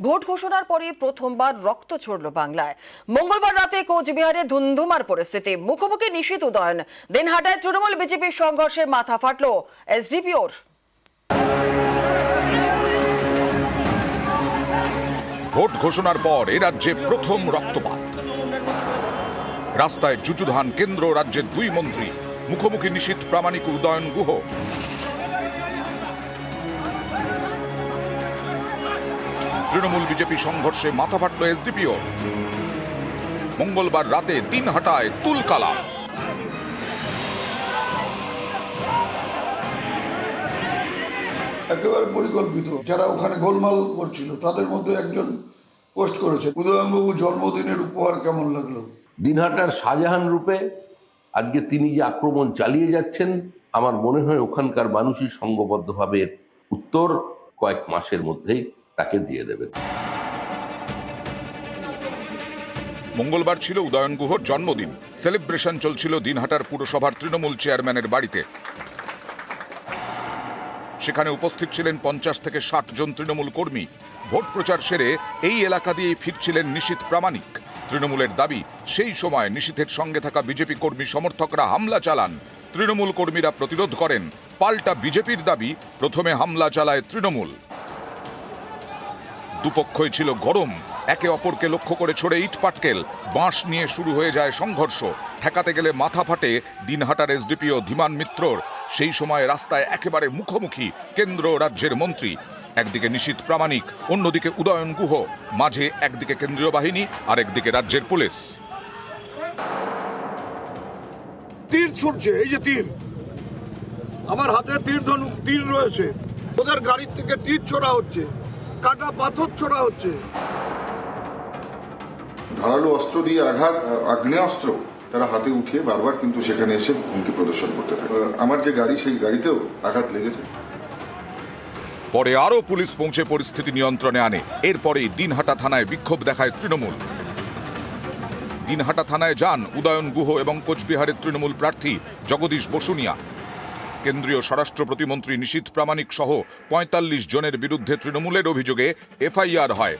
Vote ঘোষণার পরে প্রথমবার রক্ত ঝরল বাংলায়। মঙ্গলবার রাতে কোচবিহারে ধুন্ধুমার পরিস্থিতি, মুখোমুখি নিশীথ উদয়ন। দিনহাটায় তৃণমূল বিজেপির সংঘর্ষে মাথা ফাটল এসডিপিওর। ভোট ঘোষণার পর এ রাজ্যে প্রথম রক্তপাত। রাস্তায় যুযুধান কেন্দ্র রাজ্যের দুই মন্ত্রী, মুখোমুখি নিশীথ প্রামাণিক উদয়ন গুহ। তৃণমূল বিজেপি সংঘর্ষে মাথা ফাটল এসডিপিও। মঙ্গলবার রাতে দিনহাটায় তুলকালা। একেবারে পরিকল্পিত। যারা ওখানে গোলমাল করছিল তাদের মধ্যে একজন পোস্ট করেছে, উদয়নবাবু জন্মদিনের উপহার কেমন লাগলো। দিনহাটার শাহজাহান রূপে আজকে তিনি যে আক্রমণ চালিয়ে যাচ্ছেন, আমার মনে হয় ওখানকার মানুষই সংঘবদ্ধভাবে উত্তর কয়েক মাসের মধ্যেই তাকে দিয়ে দেবেন। মঙ্গলবার ছিল উদয়ন গুহর জন্মদিন। সেলিব্রেশন চলছিল দিনহাটার পুরসভার তৃণমূল চেয়ারম্যানের বাড়িতে। সেখানে উপস্থিত ছিলেন 50 থেকে 60 জন তৃণমূল কর্মী। ভোট প্রচার সেরে এই এলাকা দিয়ে ফিরছিলেন নিশীথ প্রামাণিক। তৃণমূলের দাবি, সেই সময় নিশীথের সঙ্গে থাকা বিজেপি কর্মী সমর্থকরা হামলা চালান। তৃণমূল কর্মীরা প্রতিরোধ করেন। পাল্টা বিজেপির দাবি, প্রথমে হামলা চালায় তৃণমূল। দুপক্ষই ছিল গরম, একে অপরকে লক্ষ্য করে ছোড়ে ইট পাটকেল, বাঁশ নিয়ে শুরু হয়ে যায় সংঘর্ষ। ঠেকাতে গেলে মাথা ফাটে দিনহাটার এসডিপিও ধীমান মিত্রর। সেই সময় রাস্তায় একেবারে মুখোমুখি কেন্দ্র রাজ্যের মন্ত্রী। একদিকে নিশীথ প্রামাণিক, অন্যদিকে উদয়ন গুহ, মাঝে একদিকে কেন্দ্রীয় বাহিনী আর একদিকে রাজ্যের পুলিশ। তীর ছুটছে, এই যে তীর, আমার হাতে তীর রয়েছে। ওদের গাড়ির থেকে তীর ছোড়া হচ্ছে, কাটা পাথর ছোড়া হচ্ছে। ধারালো অস্ত্র দিয়ে আঘাত, আগ্নেয়াস্ত্র তারা হাতে উঠিয়ে বারবার কিন্তু সেখানে এসে হুমকি প্রদর্শন করতে থাকে। আমার যে গাড়ি, সেই গাড়িতেও আঘাত লেগেছে। পরে আরো পুলিশ পৌঁছে পরিস্থিতি নিয়ন্ত্রণে আনে। এরপরেই দিনহাটা থানায় বিক্ষোভ দেখায় তৃণমূল। দিনহাটা থানায় যান উদয়ন গুহ এবং কোচবিহারের তৃণমূল প্রার্থী জগদীশ বসুনিয়া। কেন্দ্রীয় স্বরাষ্ট্র প্রতিমন্ত্রী নিশীথ প্রামাণিক সহ 45 জনের বিরুদ্ধে তৃণমূলের অভিযোগে এফআইআর হয়।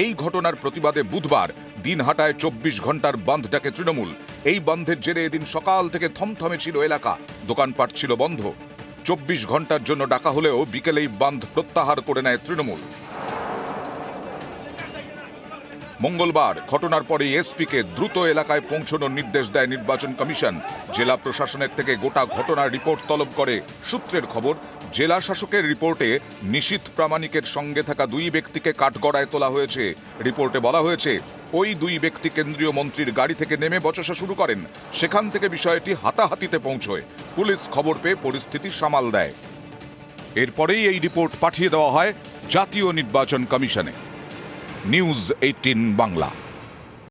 এই ঘটনার প্রতিবাদে বুধবার দিনহাটায় 24 ঘন্টার বাঁধ ডাকে তৃণমূল। এই বন্ধের জেরে এদিন সকাল থেকে থমথমে ছিল এলাকা, দোকানপাট ছিল বন্ধ। 24 ঘন্টার জন্য ডাকা হলেও বিকেলেই বাঁধ প্রত্যাহার করে নেয় তৃণমূল। মঙ্গলবার ঘটনার পরে এসপিকে দ্রুত এলাকায় পৌঁছানোর নির্দেশ দেয় নির্বাচন কমিশন। জেলা প্রশাসনের থেকে গোটা ঘটনার রিপোর্ট তলব করে। সূত্রের খবর, জেলা শাসকের রিপোর্টে নিশীথ প্রামাণিকের সঙ্গে থাকা দুই ব্যক্তিকে কাঠগড়ায় তোলা হয়েছে। রিপোর্টে বলা হয়েছে, ওই দুই ব্যক্তি কেন্দ্রীয় মন্ত্রীর গাড়ি থেকে নেমে বচসা শুরু করেন। সেখান থেকে বিষয়টি হাতাহাতিতে পৌঁছয়। পুলিশ খবর পেয়ে পরিস্থিতি সামাল দেয়। এরপরেই এই রিপোর্ট পাঠিয়ে দেওয়া হয় জাতীয় নির্বাচন কমিশনে। নিউজ 18 বাংলা।